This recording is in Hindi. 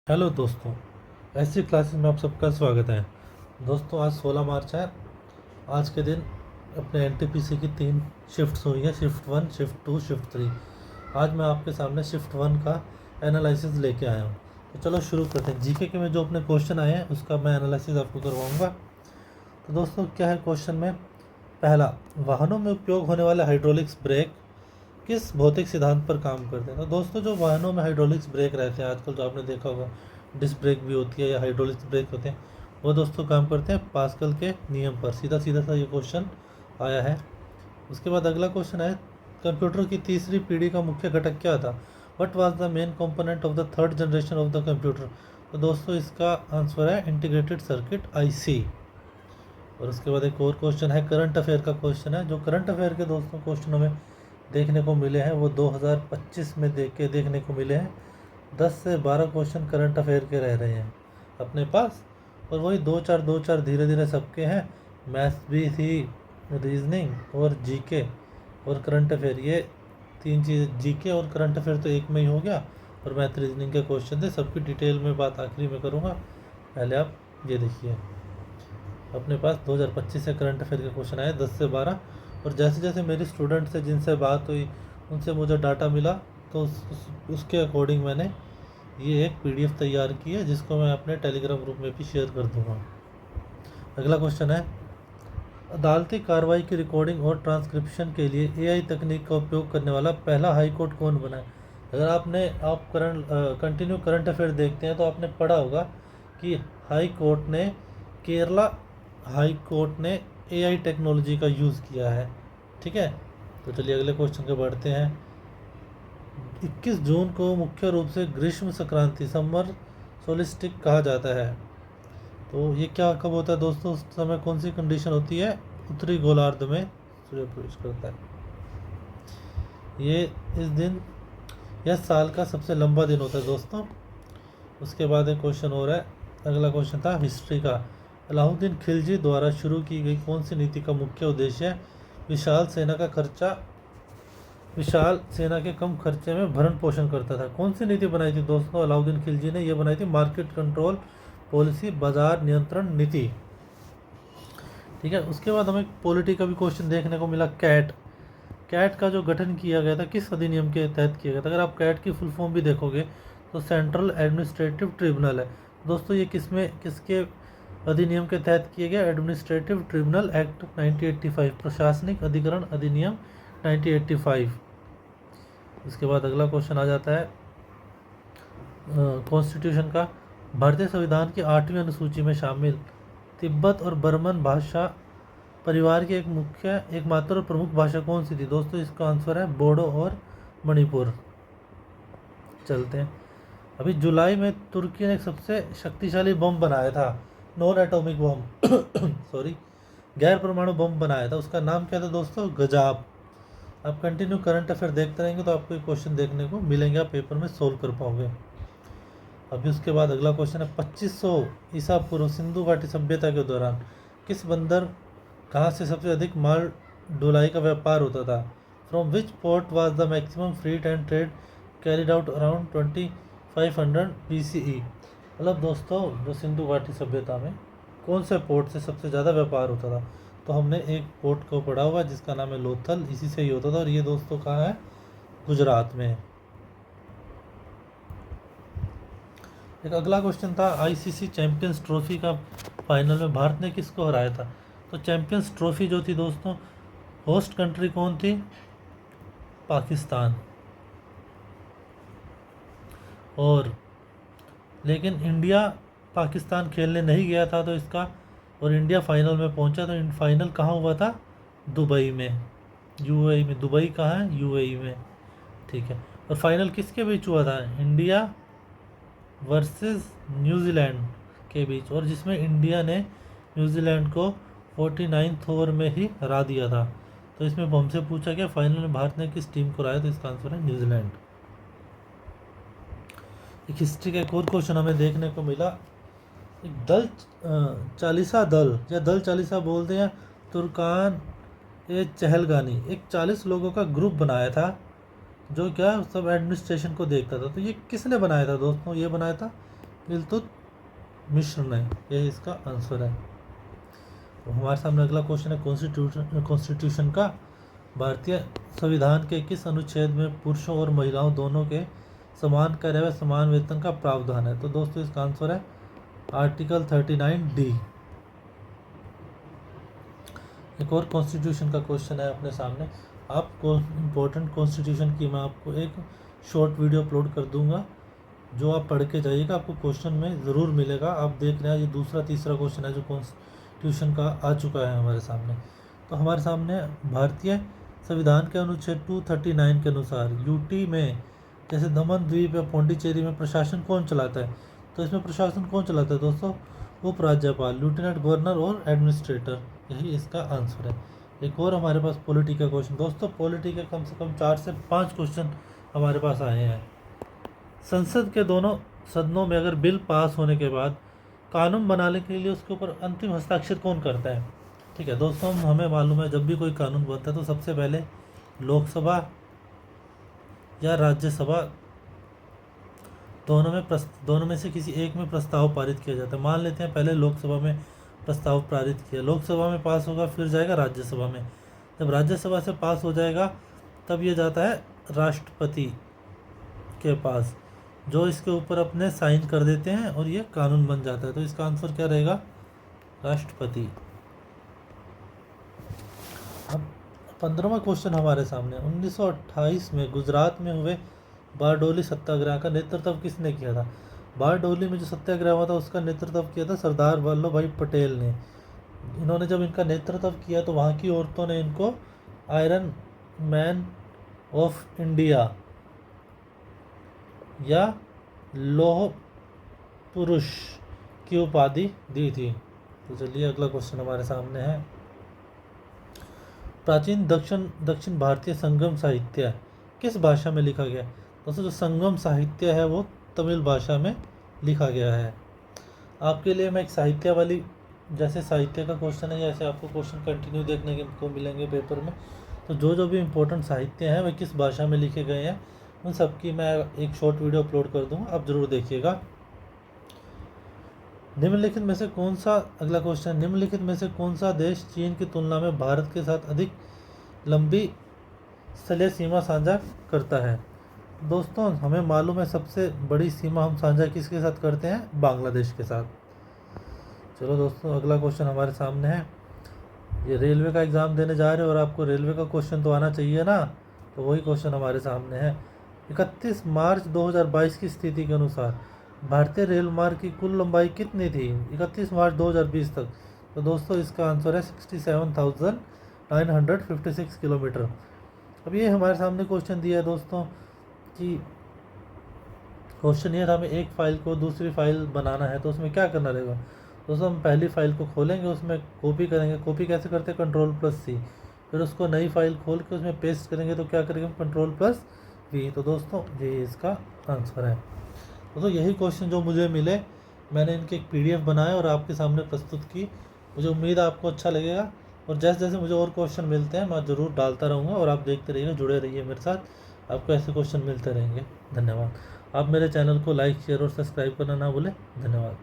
हेलो दोस्तों, ऐसी क्लासेस में आप सबका स्वागत है। दोस्तों, आज 16 मार्च है। आज के दिन अपने एनटीपीसी की 3 शिफ्ट्स हुई हैं, शिफ्ट 1, शिफ्ट 2, शिफ्ट 3। आज मैं आपके सामने शिफ्ट 1 का एनालिसिस लेके आया हूँ। तो चलो शुरू करते हैं। जीके के में जो अपने क्वेश्चन आए हैं उसका मैं एनालिसिस आपको करवाऊँगा। तो दोस्तों, क्या है क्वेश्चन में? पहला, वाहनों में उपयोग होने वाले हाइड्रोलिक्स ब्रेक किस भौतिक सिद्धांत पर काम करते हैं? तो दोस्तों, जो वाहनों में हाइड्रोलिक्स ब्रेक रहते हैं आजकल, जो आपने देखा होगा डिस्क ब्रेक भी होती है या हाइड्रोलिक्स ब्रेक होते हैं, वो दोस्तों काम करते हैं पास्कल के नियम पर। सीधा सीधा सा ये क्वेश्चन आया है। उसके बाद अगला क्वेश्चन है, कंप्यूटर की तीसरी पीढ़ी का मुख्य घटक क्या था? What was the main component of the third generation of the computer? तो दोस्तों, इसका आंसर है इंटीग्रेटेड सर्किट आईसी। और उसके बाद एक और क्वेश्चन है, करंट अफेयर का क्वेश्चन है। जो करंट अफेयर के दोस्तों क्वेश्चनों में देखने को मिले हैं वो 2025 में देखने को मिले हैं। 10 से 12 क्वेश्चन करंट अफेयर के रह रहे हैं अपने पास, और वही दो चार धीरे धीरे सबके हैं। मैथ्स भी थी, रीजनिंग और जीके और करंट अफेयर, ये 3 चीज़। जीके और करंट अफेयर तो एक में ही हो गया, और मैथ रीजनिंग के क्वेश्चन थे। सबकी डिटेल में बात आखिरी में करूँगा। पहले आप ये देखिए, अपने पास 2025 से करंट अफेयर के क्वेश्चन आए 10 से 12। और जैसे जैसे मेरी स्टूडेंट से जिनसे बात हुई उनसे मुझे डाटा मिला, तो उसके अकॉर्डिंग मैंने ये एक पीडीएफ तैयार की है, जिसको मैं अपने टेलीग्राम ग्रुप में भी शेयर कर दूंगा। अगला क्वेश्चन है, अदालती कार्रवाई की रिकॉर्डिंग और ट्रांसक्रिप्शन के लिए एआई तकनीक का उपयोग करने वाला पहला हाई कोर्ट कौन बना है? अगर आप कंटिन्यू करंट अफेयर देखते हैं तो आपने पढ़ा होगा कि केरला हाई कोर्ट ने एआई टेक्नोलॉजी का यूज़ किया है। ठीक है, तो चलिए अगले क्वेश्चन के बढ़ते हैं। 21 जून को मुख्य रूप से ग्रीष्म संक्रांति, समर सोलिस्टिक कहा जाता है। तो ये क्या कब होता है दोस्तों? उस समय कौन सी कंडीशन होती है? उत्तरी गोलार्ध में सूर्य प्रवेश करता है। ये इस दिन, यह साल का सबसे लंबा दिन होता है दोस्तों। उसके बाद एक क्वेश्चन हो रहा है। अगला क्वेश्चन था हिस्ट्री का। अलाउद्दीन खिलजी द्वारा शुरू की गई कौन सी नीति का मुख्य उद्देश्य है विशाल सेना के कम खर्चे में भरण पोषण करता था? कौन सी नीति बनाई थी दोस्तों अलाउद्दीन खिलजी ने? यह बनाई थी मार्केट कंट्रोल पॉलिसी, बाजार नियंत्रण नीति। ठीक है, उसके बाद हमें पॉलिटी का भी क्वेश्चन देखने को मिला। कैट का जो गठन किया गया था किस अधिनियम के तहत किया गया था? अगर आप कैट की फुल फॉर्म भी देखोगे तो सेंट्रल एडमिनिस्ट्रेटिव ट्रिब्यूनल है दोस्तों। ये किसके अधिनियम के तहत किया गया? एडमिनिस्ट्रेटिव ट्रिब्यूनल एक्ट 1985, प्रशासनिक अधिकरण अधिनियम 1985। उसके बाद अगला क्वेश्चन आ जाता है कॉन्स्टिट्यूशन का। भारतीय संविधान की 8वीं अनुसूची में शामिल तिब्बत और बर्मन भाषा परिवार की एकमात्र और प्रमुख भाषा कौन सी थी दोस्तों? इसका आंसर है बोडो और मणिपुर। चलते हैं, अभी जुलाई में तुर्की ने एक सबसे शक्तिशाली बम बनाया था, नॉन एटॉमिक बम सॉरी, गैर परमाणु बम बनाया था। उसका नाम क्या था दोस्तों? गजाब। आप कंटिन्यू करंट अफेयर देखते रहेंगे तो आपको क्वेश्चन देखने को मिलेंगे, आप पेपर में सोल्व कर पाओगे। अभी उसके बाद अगला क्वेश्चन है, 2500 ईसा पूर्व सिंधु घाटी सभ्यता के दौरान किस बंदर कहाँ से सबसे अधिक माल ढुलाई का व्यापार होता था? From which port was the maximum freight and trade carried out around 2500 BCE? मतलब दोस्तों, जो सिंधु घाटी सभ्यता में कौन से पोर्ट से सबसे ज़्यादा व्यापार होता था? तो हमने एक पोर्ट को पढ़ा हुआ जिसका नाम है लोथल, इसी से ही होता था। और ये दोस्तों कहाँ है? गुजरात में। एक अगला क्वेश्चन था, आईसीसी चैंपियंस ट्रॉफी का फाइनल में भारत ने किसको हराया था? तो चैंपियंस ट्रॉफी जो थी दोस्तों, होस्ट कंट्री कौन थी? पाकिस्तान। और लेकिन इंडिया पाकिस्तान खेलने नहीं गया था तो इसका, और इंडिया फाइनल में पहुंचा। तो फाइनल कहाँ हुआ था? दुबई में, यूएई में। दुबई कहाँ है? यूएई में। ठीक है, और फाइनल किसके बीच हुआ था? इंडिया वर्सेस न्यूजीलैंड के बीच, और जिसमें इंडिया ने न्यूजीलैंड को 49th ओवर में ही हरा दिया था। तो इसमें हमसे पूछा गया फाइनल में भारत ने किस टीम को हराया? तो इसका आंसर है न्यूजीलैंड। एक हिस्ट्री का एक और क्वेश्चन हमें देखने को मिला। एक चालीसा दल, या दल चालीसा बोलते हैं, तुर्कान ए चहलगानी, एक 40 लोगों का ग्रुप बनाया था जो क्या सब एडमिनिस्ट्रेशन को देखता था। तो ये किसने बनाया था दोस्तों? ये बनाया था इल्तुतमिश ने। यही इसका आंसर है। तो हमारे सामने अगला क्वेश्चन है कॉन्स्टिट्यूशन का। भारतीय संविधान के किस अनुच्छेद में पुरुषों और महिलाओं दोनों के समान कार्य व समान वेतन का प्रावधान है? तो दोस्तों इसका आंसर है आर्टिकल 39D। एक और कॉन्स्टिट्यूशन का क्वेश्चन है अपने सामने। आपको इम्पोर्टेंट कॉन्स्टिट्यूशन की मैं आपको एक शॉर्ट वीडियो अपलोड कर दूंगा, जो आप पढ़ के जाइएगा, आपको क्वेश्चन में ज़रूर मिलेगा। आप देख रहे हैं ये दूसरा तीसरा क्वेश्चन है जो कॉन्स्टिट्यूशन का आ चुका है हमारे सामने। तो हमारे सामने भारतीय संविधान के अनुच्छेद 239 के अनुसार यूटी में, जैसे दमन द्वीप या पौंडीचेरी में प्रशासन कौन चलाता है? तो इसमें प्रशासन कौन चलाता है दोस्तों? उपराज्यपाल, लेफ्टिनेंट गवर्नर और एडमिनिस्ट्रेटर। यही इसका आंसर है। एक और हमारे पास पॉलिटी का क्वेश्चन। दोस्तों पॉलिटी के कम से कम 4 से 5 क्वेश्चन हमारे पास आए हैं। संसद के दोनों सदनों में अगर बिल पास होने के बाद कानून बनाने के लिए उसके ऊपर अंतिम हस्ताक्षर कौन करता है? ठीक है दोस्तों, हमें मालूम है जब भी कोई कानून बनता है तो सबसे पहले लोकसभा या राज्यसभा दोनों में से किसी एक में प्रस्ताव पारित किया जाता है। मान लेते हैं पहले लोकसभा में प्रस्ताव पारित किया, लोकसभा में पास होगा, फिर जाएगा राज्यसभा में। जब राज्यसभा से पास हो जाएगा तब ये जाता है राष्ट्रपति के पास, जो इसके ऊपर अपने साइन कर देते हैं और ये कानून बन जाता है। तो इसका आंसर क्या रहेगा? राष्ट्रपति। अब 15वां क्वेश्चन हमारे सामने। 1928 में गुजरात में हुए बारडोली सत्याग्रह का नेतृत्व किसने किया था? बारडोली में जो सत्याग्रह हुआ था उसका नेतृत्व किया था सरदार वल्लभ भाई पटेल ने। इन्होंने जब इनका नेतृत्व किया तो वहाँ की औरतों ने इनको आयरन मैन ऑफ इंडिया या लौह पुरुष की उपाधि दी थी। तो चलिए अगला क्वेश्चन हमारे सामने है। प्राचीन दक्षिण भारतीय संगम साहित्य किस भाषा में लिखा गया? दोस्तों जो संगम साहित्य है वो तमिल भाषा में लिखा गया है। आपके लिए मैं एक साहित्य वाली, जैसे साहित्य का क्वेश्चन है जैसे आपको क्वेश्चन कंटिन्यू देखने को मिलेंगे पेपर में, तो जो भी इम्पोर्टेंट साहित्य हैं वह किस भाषा में लिखे गए हैं उन सब की मैं एक शॉर्ट वीडियो अपलोड कर दूँगा, आप ज़रूर देखिएगा। निम्नलिखित में से कौन सा, अगला क्वेश्चन, निम्नलिखित में से कौन सा देश चीन की तुलना में भारत के साथ अधिक लंबी स्थलीय सीमा साझा करता है? दोस्तों हमें मालूम है सबसे बड़ी सीमा हम साझा किसके साथ करते हैं? बांग्लादेश के साथ। चलो दोस्तों अगला क्वेश्चन हमारे सामने है। ये रेलवे का एग्ज़ाम देने जा रहे हो और आपको रेलवे का क्वेश्चन तो आना चाहिए ना, तो वही क्वेश्चन हमारे सामने है। 31 मार्च 2022 की स्थिति के अनुसार भारतीय रेल मार्ग की कुल लंबाई कितनी थी 31 मार्च 2020 तक? तो दोस्तों इसका आंसर है 67,956 किलोमीटर। अब ये हमारे सामने क्वेश्चन दिया है दोस्तों कि क्वेश्चन ये था हमें एक फ़ाइल को दूसरी फाइल बनाना है, तो उसमें क्या करना रहेगा? दोस्तों हम पहली फ़ाइल को खोलेंगे, उसमें कॉपी करेंगे। कॉपी कैसे करते हैं? Ctrl+C। फिर उसको नई फाइल खोल के उसमें पेस्ट करेंगे तो क्या करेंगे? Ctrl+V। तो दोस्तों ये इसका आंसर है। दोस्तों यही क्वेश्चन जो मुझे मिले, मैंने इनके एक PDF बनाया और आपके सामने प्रस्तुत की। मुझे उम्मीद है आपको अच्छा लगेगा, और जैसे जैसे मुझे और क्वेश्चन मिलते हैं मैं ज़रूर डालता रहूँगा, और आप देखते रहिएगा, जुड़े रहिए मेरे साथ, आपको ऐसे क्वेश्चन मिलते रहेंगे। धन्यवाद। आप मेरे चैनल को लाइक, शेयर और सब्सक्राइब करना ना भूलें। धन्यवाद।